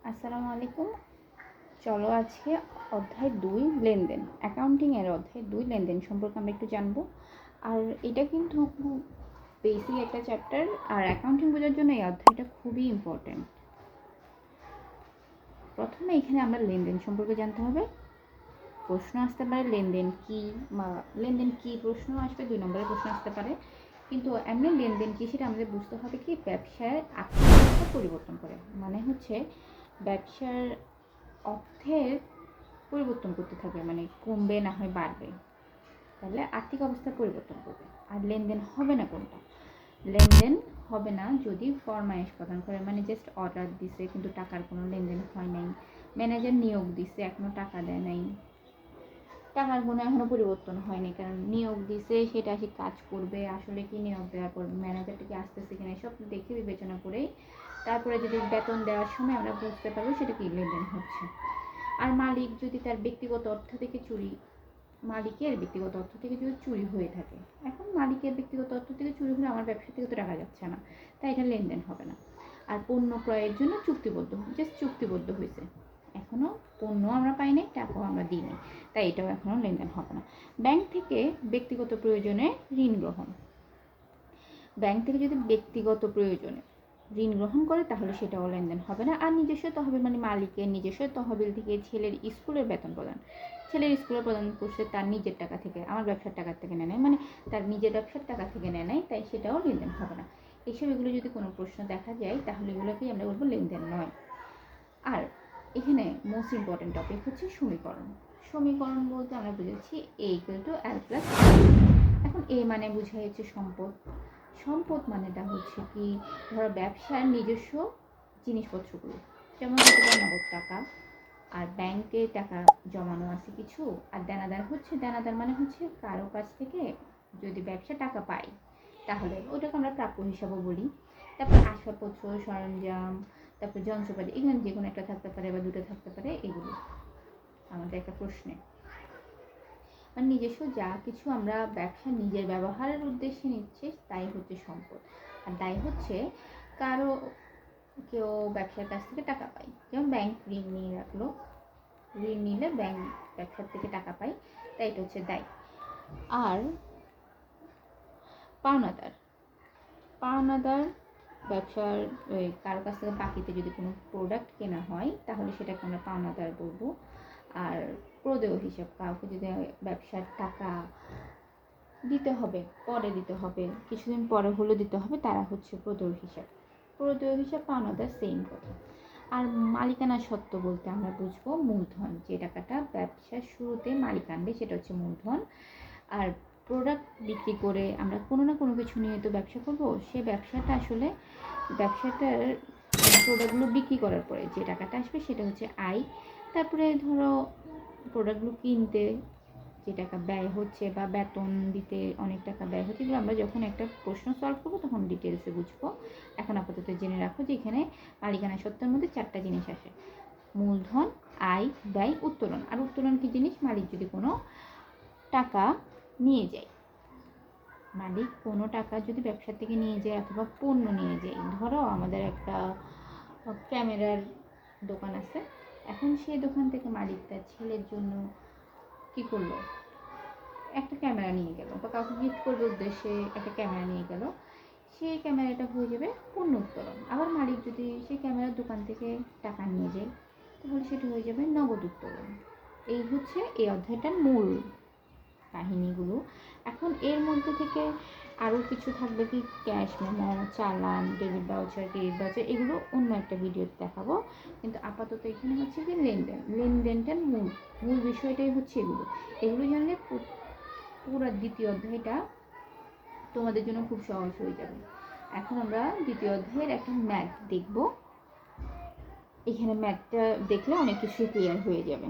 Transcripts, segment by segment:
আসসালামু আলাইকুম। চলো আজকে অধ্যায় 2 লেনদেন, অ্যাকাউন্টিংয়ের অধ্যায় 2 লেনদেন সম্পর্কে আমরা একটু জানবো। আর এটা কিন্তু খুব বেসিক একটা চ্যাপ্টার, আর অ্যাকাউন্টিং বোঝার জন্য এই অধ্যায়টা খুবই ইম্পর্টেন্ট। প্রথমে এখানে আমরা লেনদেন সম্পর্কে জানতে হবে। প্রশ্ন আসতে পারে লেনদেন কী, বা লেনদেন কী প্রশ্ন আসবে, 2 নম্বরের প্রশ্ন আসতে পারে। কিন্তু এমনি লেনদেন কী সেটা আমাদের বুঝতে হবে কি, ব্যবসায় আর্থিক অবস্থা পরিবর্তন করে, মানে হচ্ছে ব্যবসার অর্থের পরিবর্তন করতে থাকবে, মানে কমবে না হয় বাড়বে, তাহলে আর্থিক অবস্থা পরিবর্তন করবে। আর লেনদেন হবে না কোনটা? লেনদেন হবে না যদি ফরমায়েশ প্রদান করে, মানে জাস্ট অর্ডার দিছে কিন্তু টাকার কোনো লেনদেন হয় নাই, ম্যানেজার নিয়োগ দিছে এখনও টাকা দেয় নাই, টাকার কোনো এখনও পরিবর্তন হয়নি, কারণ নিয়োগ দিছে সেটা সে কাজ করবে, আসলে কি নিয়োগ দেওয়ার পর ম্যানেজারটা কি আসতেছে কিনা সব দেখে বিবেচনা করেই তারপরে যদি বেতন দেওয়ার সময় আমরা বুঝতে পারবো সেটা কি লেনদেন হচ্ছে। আর মালিক যদি তার ব্যক্তিগত অর্থ থেকে মালিকের ব্যক্তিগত অর্থ থেকে যদি চুরি হয়ে থাকে, এখন মালিকের ব্যক্তিগত অর্থ থেকে চুরি হলে আমার ব্যবসা থেকে তো টাকা যাচ্ছে না, তাই এটা লেনদেন হবে না। আর পণ্য ক্রয়ের জন্য চুক্তিবদ্ধ হয়েছে, এখনও পণ্য আমরা পাই নাই, টাকাও আমরা দিইনি, তাই এটাও এখনও লেনদেন হবে না। ব্যাংক থেকে ব্যক্তিগত প্রয়োজনে ঋণ গ্রহণ, ব্যাংক থেকে যদি ব্যক্তিগত প্রয়োজনে ঋণ গ্রহণ করে তাহলে সেটাও লেনদেন হবে না। আর নিজস্ব তহবিল, মানে মালিকের নিজস্ব তহবিল থেকে ছেলের স্কুলের বেতন প্রদান, ছেলের স্কুলে প্রদান করছে তার নিজের টাকা থেকে, আমার ব্যবসার টাকা থেকে নেয় নাই, মানে তার নিজের ব্যবসার টাকা থেকে নেয় নাই, তাই সেটাও লেনদেন হবে না। এইসব এগুলো যদি কোনো প্রশ্ন দেখা যায় তাহলে এগুলোকেই আমরা বলবো লেনদেন নয়। আর এখানে মোস্ট ইম্পর্টেন্ট টপিক হচ্ছে সমীকরণ। সমীকরণ বলতে আমরা বুঝেছি A=L+। এখন এ মানে বোঝায় হচ্ছে সম্পদ। সম্পদ মানেটা হচ্ছে কি, ধরো ব্যবসার নিজস্ব জিনিসপত্রগুলো, যেমন হতে পারে নগদ টাকা, আর ব্যাংকে টাকা জমানো আছে কিছু, আর দেনাদার মানে হচ্ছে কারো কাছ থেকে যদি ব্যবসা টাকা পায় তাহলে ওটাকে আমরা প্রাপ্য হিসাবে বলি। তারপর আসবাবপত্র, সরঞ্জাম, তারপর যন্ত্রপাতি, এখানে যে কোনো একটা থাকতে পারে বা দুটো থাকতে পারে, এগুলো আমাদের একটা প্রশ্নে, মানে নিজস্ব যা কিছু আমরা ব্যবসা নিজের ব্যবহারের উদ্দেশ্যে নিচ্ছি তাই হচ্ছে সম্পদ। আর দায় হচ্ছে কারো কেউ ব্যবসার কাছ থেকে টাকা পায়, যেমন ব্যাংক ঋণ নিয়ে রাখলো, ঋণ নিলে ব্যাংক ব্যবসার থেকে টাকা পায়, তাই এটা হচ্ছে দায়। আর পাওনাদার ব্যবসার কারো কাছ থেকে বাকিতে যদি কোনো প্রোডাক্ট কেনা হয় তাহলে সেটাকে আমরা পাওনাদার বলবো। আর প্রদেয় হিসাব, কাউকে যদি ব্যবসার টাকা দিতে হবে, পরে দিতে হবে, কিছুদিন পরে হলে দিতে হবে, তারা হচ্ছে প্রদেয় হিসাব পাওনাদার, সেম কথা। আর মালিকানা সত্ত্ব বলতে আমরা বুঝবো মূলধন, যে টাকাটা ব্যবসার শুরুতে মালিক আনবে সেটা হচ্ছে মূলধন। আর প্রোডাক্ট বিক্রি করে আমরা কোনো না কোনো কিছু নিয়ে তো ব্যবসা করব, সে ব্যবসাটার প্রোডাক্টগুলো বিক্রি করার পরে যে টাকাটা আসবে সেটা হচ্ছে আয়। তারপরে ধরো প্রোডাক্টগুলো কিনতে যে টাকা ব্যয় হচ্ছে বা বেতন দিতে অনেক টাকা ব্যয় হচ্ছে, এগুলো আমরা যখন একটা প্রশ্ন সলভ করবো তখন ডিটেলসে বুঝবো। এখন আপাতত জেনে রাখো যে এখানে মালিকানা সত্ত্বের মধ্যে 4টা জিনিস আসে: মূলধন, আয়, ব্যয়, উত্তোলন। আর উত্তোলন কি জিনিস? মালিক যদি কোনো টাকা নিয়ে যায়, মালিক কোনো টাকা যদি ব্যবসা থেকে নিয়ে যায় অথবা পণ্য নিয়ে যায়, ধরো আমাদের একটা ক্যামেরার দোকান আছে, এখন সেই দোকান থেকে মালিক তার ছেলের জন্য কি করলো, একটা ক্যামেরা নিয়ে গেল, বা কাউকে গিফট করবে উদ্দেশ্যে একটা ক্যামেরা নিয়ে গেল, সেই ক্যামেরাটা হয়ে যাবে পণ্য উত্তোলন। আবার মালিক যদি সেই ক্যামেরার দোকান থেকে টাকা নিয়ে যায় তাহলে সেটা হয়ে যাবে নগদ উত্তোলন। এই হচ্ছে এই অধ্যায়টার মূল কাহিনীগুলো। এখন এর মধ্যে থেকে আরও কিছু থাকবে কি, ক্যাশ মেমো, চালান, ডেবিট ভাউচার, ক্রেডিট ভাউচার, এগুলো অন্য একটা ভিডিওতে দেখাবো। কিন্তু আপাতত এখানে হচ্ছে কি লেনদেনটার মূল বিষয়টাই হচ্ছে এগুলো জানলে পুরো দ্বিতীয় অধ্যায়টা তোমাদের জন্য খুব সহজ হয়ে যাবে। এখন আমরা দ্বিতীয় অধ্যায়ের একটা ম্যাথ দেখব, এখানে ম্যাথটা দেখলে অনেক কিছু ক্লিয়ার হয়ে যাবে।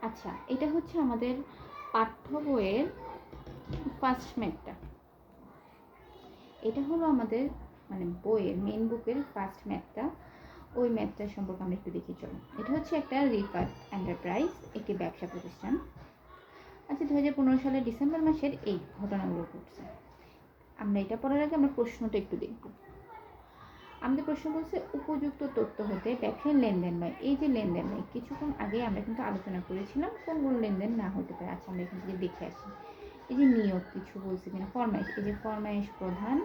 আচ্ছা, এটা হচ্ছে আমাদের পাঠ্য বইয়ের ফার্স্ট ম্যাথটা। এটা হলো আমাদের মানে বইয়ের মেন বুকের ফার্স্ট ম্যাথটা। ওই ম্যাথটার সম্পর্কে আমরা একটু দেখি চলো। এটা হচ্ছে একটা রিফাত এন্টারপ্রাইজ, একটি ব্যবসা প্রতিষ্ঠান। আচ্ছা, 2015 সালের ডিসেম্বর মাসের এই ঘটনাগুলো ঘটছে। আমরা এটা পড়ার আগে আমরা প্রশ্নটা একটু দেখব। আমাদের প্রশ্ন বলছে উপযুক্ত তথ্য হতে ব্যবসায় লেনদেন নয়। এই যে লেনদেন নয়, কিছুক্ষণ আগে আমরা কিন্তু আলোচনা করেছিলাম কোনগুলো লেনদেন না হতে পারে। আচ্ছা, আমরা এখান থেকে দেখে আসি। এই যে নিয়োগ কিছু বলছে কিনা, ফরমাইশ, এই যে ফরমাইশ প্রধান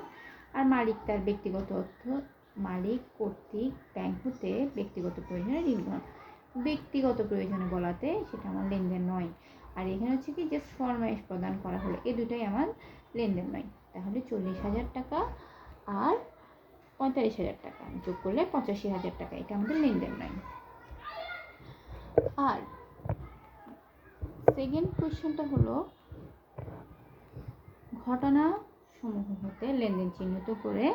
আর মালিক তার ব্যক্তিগত অর্থ, মালিক কর্তৃক ব্যাংক হতে ব্যক্তিগত প্রয়োজনে ঋণ গ্রহণ। ব্যক্তিগত প্রয়োজনে বলাতে সেটা আমার লেনদেন নয়। আর এখানে হচ্ছে কি জাস্ট ফরমাইশ প্রদান করা হলো, এই দুটাই আমার লেনদেন নয়। তাহলে 40,000 টাকা আর 45,000 টাকা যোগ করলে 85,000 টাকা, এটা আমাদের লেনদেন নয়। আর সেকেন্ড কোয়েশ্চেনটা হলো ঘটনা সমূহ হতে লেনদেন চিহ্নিত করে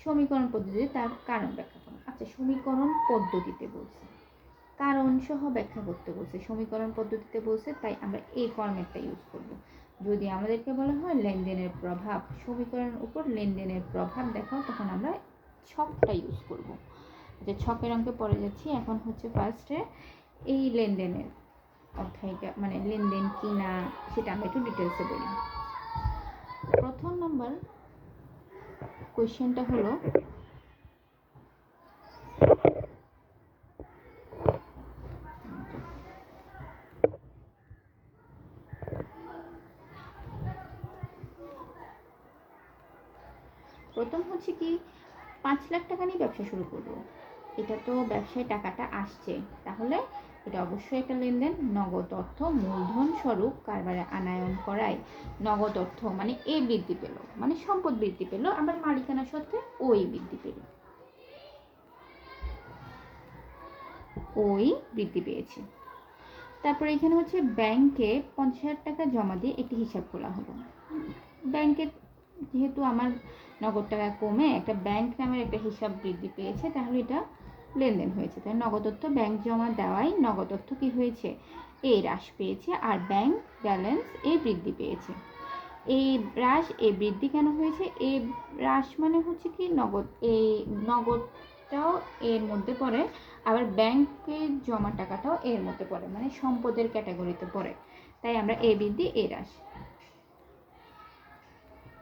সমীকরণ পদ্ধতিতে তার কারণ ব্যাখ্যা করুন। আচ্ছা, সমীকরণ পদ্ধতিতে বলছে, কারণ সহ ব্যাখ্যা করতে বলছে, সমীকরণ পদ্ধতিতে বলছে, তাই আমরা এই ফরম্যাটটা ইউজ করব। যদি আমাদেরকে বলা হয় লেনদেনের প্রভাব, সমীকরণের উপর লেনদেনের প্রভাব দেখাও, তখন আমরা ছকটা ইউজ করব। যে ছকের অঙ্কে পড়ে যাচ্ছি। এখন হচ্ছে ফার্স্টে এই লেনদেনের অধ্যায়টা, মানে লেনদেন কি না সেটা আমরা একটু ডিটেলসে বলি। প্রথম নম্বর কোয়েশ্চেনটা হলো প্রথম হচ্ছে কি 5 লাখ টাকা নিয়ে ব্যবসা শুরু করবো। এটা তো ব্যবসায় টাকাটা আসছে, তাহলে এটা অবশ্যই একটা লেনদেন। নগদ অর্থ মূলধন স্বরূপ কারবারে আনায়ন করায় নগদ অর্থ মানে এ বৃদ্ধি পেল, মানে সম্পদ বৃদ্ধি পেল, আবার মালিকানা সত্ত্বে ওই বৃদ্ধি পেল, ওই বৃদ্ধি পেয়েছে। তারপরে এখানে হচ্ছে ব্যাংকে 50,000 টাকা জমা দিয়ে একটি হিসাব খোলা হলো। ব্যাংকে যেহেতু আমার নগদ টাকা কমে একটা ব্যাংক নামের একটা হিসাব বৃদ্ধি পেয়েছে, তাহলে এটা লেনদেন হয়েছে। তাই নগদ অর্থ ব্যাংক জমা দেওয়ায় নগদ অর্থ কি হয়েছে, এ হ্রাস পেয়েছে, আর ব্যাংক ব্যালেন্স এ বৃদ্ধি পেয়েছে। এই হ্রাস এ বৃদ্ধি কেন হয়েছে, এ হ্রাস মানে হচ্ছে কি নগদ, এই নগদটাও এর মধ্যে পড়ে, আবার ব্যাংকে জমা টাকাটাও এর মধ্যে পড়ে, মানে সম্পদের ক্যাটাগরিতে পড়ে, তাই আমরা এ বৃদ্ধি এ হ্রাস।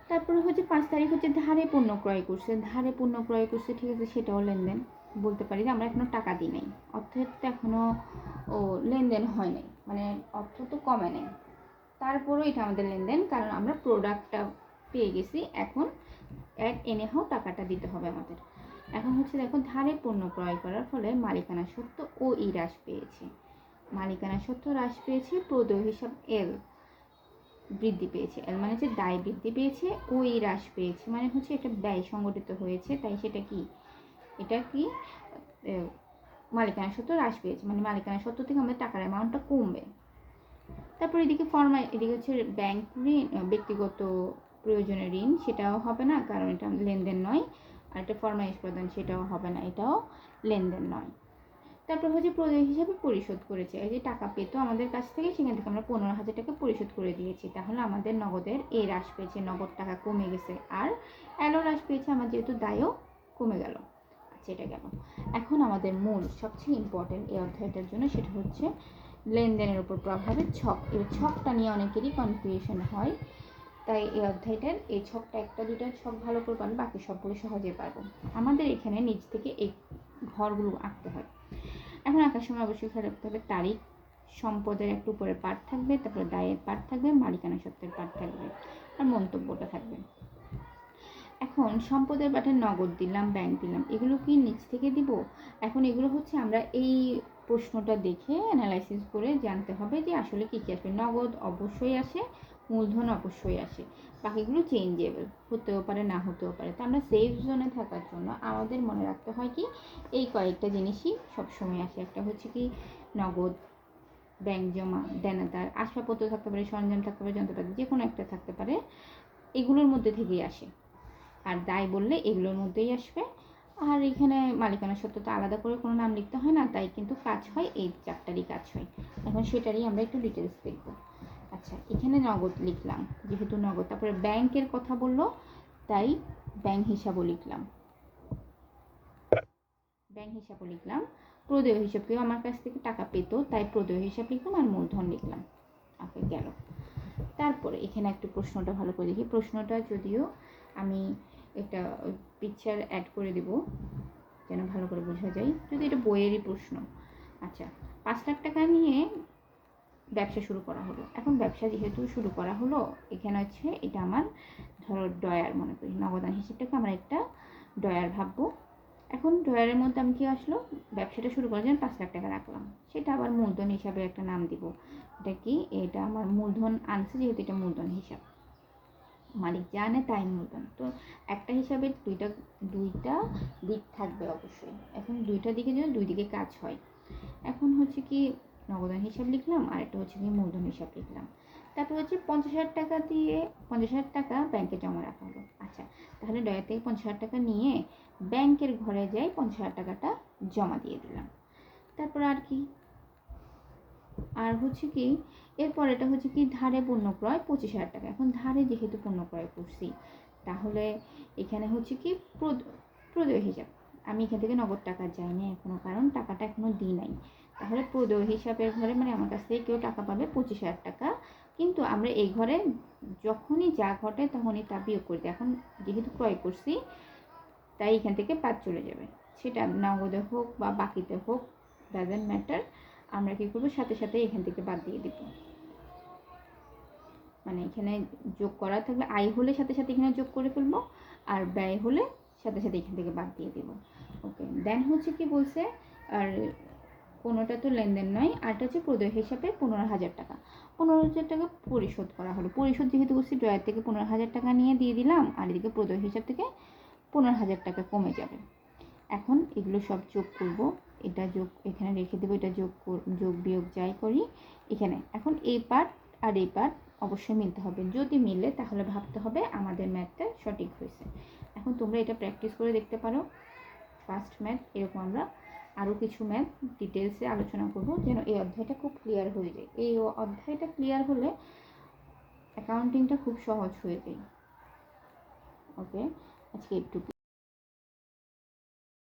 তারপরে হচ্ছে 5 তারিখ হচ্ছে ধারে পণ্য ক্রয় করছে, ধারে পণ্য ক্রয় করছে, ঠিক আছে, সেটাও লেনদেন বলতে পারি যে আমরা এখনো টাকা দিই নাই, অর্থের তো এখনো লেনদেন হয় নাই, মানে অর্থ তো কমে নেই, তারপরেও এটা আমাদের লেনদেন, কারণ আমরা প্রোডাক্টটা পেয়ে গেছি, এখন এনে হোক টাকাটা দিতে হবে আমাদের। এখন হচ্ছে দেখো, ধারে পণ্য ক্রয় করার ফলে মালিকানা সত্ত্ব ও ই হ্রাস পেয়েছে, মালিকানা সত্ত্ব হ্রাস পেয়েছে, প্রদেয় হিসাব এল বৃদ্ধি পেয়েছে, এল মানে হচ্ছে দায় বৃদ্ধি পেয়েছে, ওই হ্রাস পেয়েছে, মানে হচ্ছে এটা ব্যয় সংগঠিত হয়েছে, তাই সেটা কি, এটা কি মালিকানা সত্ত্ব হ্রাস পেয়েছে, মানে মালিকানা সত্ত্ব থেকে আমাদের টাকার অ্যামাউন্টটা কমবে। তারপর এদিকে এদিকে হচ্ছে ব্যাংক ঋণ, ব্যক্তিগত প্রয়োজনে ঋণ, সেটাও হবে না, কারণ এটা লেনদেন নয়। আর একটা ফরমাইশ প্রদান, সেটাও হবে না, এটাও লেনদেন নয়। তারপর হচ্ছে প্রদেয় হিসাবে পরিশোধ করেছে, এই যে টাকা পেতো আমাদের কাছ থেকে, সেখান থেকে আমরা 15,000 টাকা পরিশোধ করে দিয়েছি, তাহলে আমাদের নগদের এ হ্রাস পেয়েছে, নগদ টাকা কমে গেছে, আর এলও হ্রাস পেয়েছে, আমার যেহেতু দায়ও কমে গেল। আচ্ছা, এটা গেল। এখন আমাদের মূল সবচেয়ে ইম্পর্টেন্ট এই অধ্যায়টার জন্য, সেটা হচ্ছে লেনদেনের উপর প্রভাবের ছক। এই ছকটা নিয়ে অনেকেরই কনফিউশন হয়, তাই এই অধ্যায়টার এই ছকটা, একটা দুটা ছক ভালো করে পারলে বাকি সবগুলো সহজে পারবো। আমাদের এখানে নিচ থেকে এই ঘরগুলো আঁকতে হয়। এখন আঁকার সময় অবশ্যই খেয়াল রাখতে হবে তারিখ, সম্পদের একটু উপরে পার্ট থাকবে, তারপরে দায়ের পার্ট থাকবে, মালিকানা সত্ত্বের পার্ট থাকবে, আর মন্তব্যটা থাকবে। এখন সম্পদের পার্টে নগদ দিলাম, ব্যাংক দিলাম, এগুলো কি নিচ থেকে দিব? এখন এগুলো হচ্ছে আমরা এই প্রশ্নটা দেখে অ্যানালাইসিস করে জানতে হবে যে আসলে কী কী আসবে। নগদ অবশ্যই আসে, মূলধন অবশ্যই আসে, বাকিগুলো চেঞ্জেবল হতেও পারে, না হতেও পারে। তো আমরা সেফ জোনে থাকার জন্য আমাদের মনে রাখতে হয় কি, এই কয়েকটা জিনিসই সবসময় আসে। একটা হচ্ছে কি নগদ, ব্যাংক জমা, দেনাদার, আসবাবপত্র থাকতে পারে, সরঞ্জাম থাকতে পারে, যন্ত্রপাতি, যে কোনো একটা থাকতে পারে, এগুলোর মধ্যে থেকেই আসে। আর দায় বললে এগুলোর মধ্যেই আসবে। আর এখানে মালিকানা সত্ত্ব তো আলাদা করে কোনো নাম লিখতে হয় না, তাই কিন্তু কাজ হয় এই চারটারই কাজ হয়। এখন সেটারই আমরা একটু ডিটেলস দেখব। আচ্ছা, এখানে নগদ লিখলাম, যেহেতু নগদ। তারপরে ব্যাংকের কথা বললো, তাই ব্যাংক হিসাবও লিখলাম, ব্যাংক হিসাবও লিখলাম। প্রদেয় হিসাব, কেউ আমার কাছ থেকে টাকা পেতো, তাই প্রদেয় হিসাব লিখলাম, আর মূলধন লিখলাম। ওকে, গেল। তারপরে এখানে একটু প্রশ্নটা ভালো করে দেখি। প্রশ্নটা যদিও আমি একটা পিকচার অ্যাড করে দেব যেন ভালো করে বোঝা যায়, যদি এটা বইয়েরই প্রশ্ন। আচ্ছা, 5 লাখ টাকা নিয়ে ব্যবসা শুরু করা হলো। এখন ব্যবসা যেহেতু শুরু করা হলো, এখানে হচ্ছে এটা আমার ধরো ডয়ার মনে করি, নগদান হিসেবটাকে আমরা একটা ডয়ার ভাববো। এখন ডয়ারের মধ্যে আমি কি আসলো, ব্যবসাটা শুরু করার জন্য 5 লাখ টাকা রাখলাম, সেটা আবার মূলধন হিসাবে একটা নাম দিব। এটা কি, এটা আমার মূলধন আনছে, যেহেতু এটা মূলধন হিসাব, মালিক যা আনে তাই মূলধন। তো একটা হিসাবে দুইটা দিক থাকবে অবশ্যই। এখন দুইটা দিকে যেন দুই দিকে কাজ হয়। এখন হচ্ছে কি নগদান হিসাব লিখলাম, আর একটা হচ্ছে কি মূলধন হিসাব লিখলাম। তারপর হচ্ছে 50,000 টাকা দিয়ে 50,000 টাকা ব্যাংকে জমা রাখা হলো। আচ্ছা, তাহলে ডয়ার থেকে 50,000 টাকা নিয়ে ব্যাংকের ঘরে যাই, 50,000 টাকাটা জমা দিয়ে দিলাম। তারপর আর কি, আর হচ্ছে কি এরপর এটা হচ্ছে কি ধারে পণ্য ক্রয় 25,000 টাকা। এখন ধারে যেহেতু পণ্য ক্রয় করছি, তাহলে এখানে হচ্ছে কি প্রদেয় হিসাব, আমি এখান থেকে নগদ টাকা যাইনি এখনো, কারণ টাকাটা এখনো দিই নাই। তাহলে প্রদেয় হিসাবের ঘরে মানে আমার কাছ থেকে কেউ টাকা পাবে 25,000 টাকা, কিন্তু আমরা এই ঘরে যখনই যা ঘটে তখনই তা বিয়োগ করে দিই। এখন যেহেতু ক্রয় করছি, তাই এখান থেকে বাদ চলে যাবে, সেটা নগদে হোক বা বাকিতে হোক, ডাজেন্ট ম্যাটার। আমরা কী করবো, সাথে সাথে এখান থেকে বাদ দিয়ে দিব। মানে এখানে যোগ করা থাকলে আয় হলে সাথে সাথে এখানে যোগ করে ফেলবো, আর ব্যয় হলে সাথে সাথে এখান থেকে বাদ দিয়ে দেবো। ওকে, দেন হচ্ছে কি বলছে, আর কোনোটা তো লেনদেন নয়, আরটা হচ্ছে প্রদেয় হিসাবে 15,000 টাকা। 15,000 টাকা পরিশোধ করা হলো। পরিশোধ যেহেতু করছি, ড্রয়ার থেকে 15,000 টাকা নিয়ে দিয়ে দিলাম, আর এদিকে প্রদেয় হিসাব থেকে 15,000 টাকা কমে যাবে। এখন এগুলো সব যোগ করব, এটা যোগ এখানে রেখে দেবো, এটা যোগ বিয়োগ যাই করি এখানে। এখন এই পার্ট আর এই পার্ট অবশ্যই মিলতে হবে, যদি মিলে তাহলে ভাবতে হবে আমাদের ম্যাথটা সঠিক হয়েছে। এখন তোমরা এটা প্র্যাকটিস করে দেখতে পারো, ফার্স্ট ম্যাথ। এরকম আমরা আরও কিছু ম্যাথ ডিটেলসে আলোচনা করব, যেন এই অধ্যায়টা খুব ক্লিয়ার হয়ে যায়। এই অধ্যায়টা ক্লিয়ার হলে অ্যাকাউন্টিংটা খুব সহজ হয়ে যায়। ওকে, আজকে একটুকুই।